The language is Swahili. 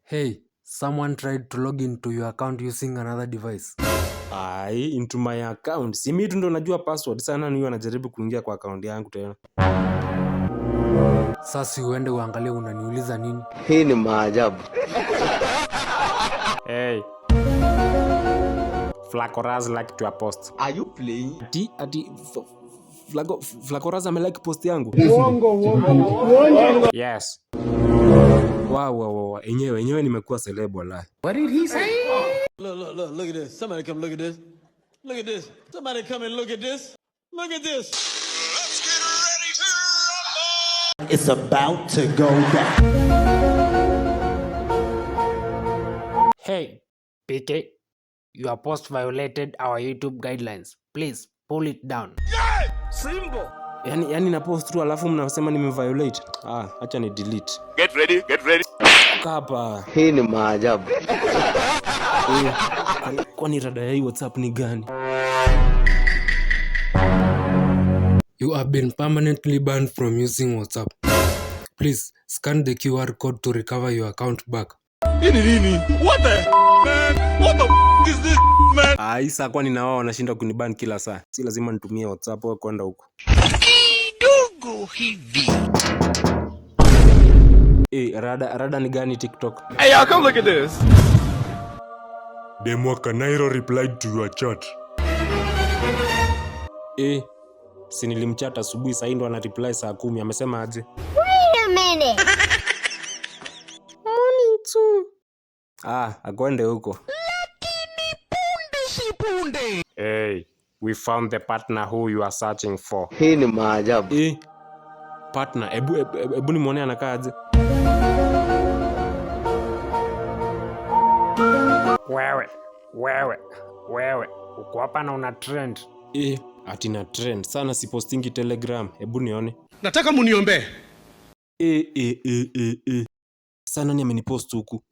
Hey, someone tried to log into your account using another device. Into my account. Si mimi tu ndo najua password. Sana ni anajaribu kuingia kwa account yangu tena. Sasa uende uangalie unaniuliza nini? Hii ni maajabu. Hey. Flacoraz like to a post. Are you playing? Ati Flacoraz like post yangu. Yes. Wow. Enyewe nimekuwa celeb wallahi. What did he say? Look at this. Somebody come look at this. Look at this. Somebody come and look at this. Look at this. Let's get ready to rumble. It's about to go down. Hey, PK, your post violated our YouTube guidelines. Please pull it down. Simple. Yani na post tu alafu mnasema nimeviolate. Acha ni delete. Get ready. Hapa. Hii ni maajabu. Kwani rada ya hii WhatsApp ni gani? You have been permanently banned from using WhatsApp. Please scan the QR code to recover your account back. What the man? What the is this man? Isa kwani na wao wanashinda kuniban kila saa. Si lazima nitumie WhatsApp au kwenda huko. Kidogo hivi. Rada ni gani TikTok? Hey y'all, come look at this. Demo Kanairo replied to your chat. Si nilimchat asubuhi, sasa ndo ana reply saa 10. Amesema aje? Wait a minute. Morning too. Akwende huko. Hey, we found the partner who you are searching for. Hii ni maajabu. Partner, ebu nimuone anakaa aje? Wewe, uko hapa na una trend. Ati na trend. Sana sipostingi Telegram. Ebu nione. Nataka muniombe. Sana ni amenipost huku.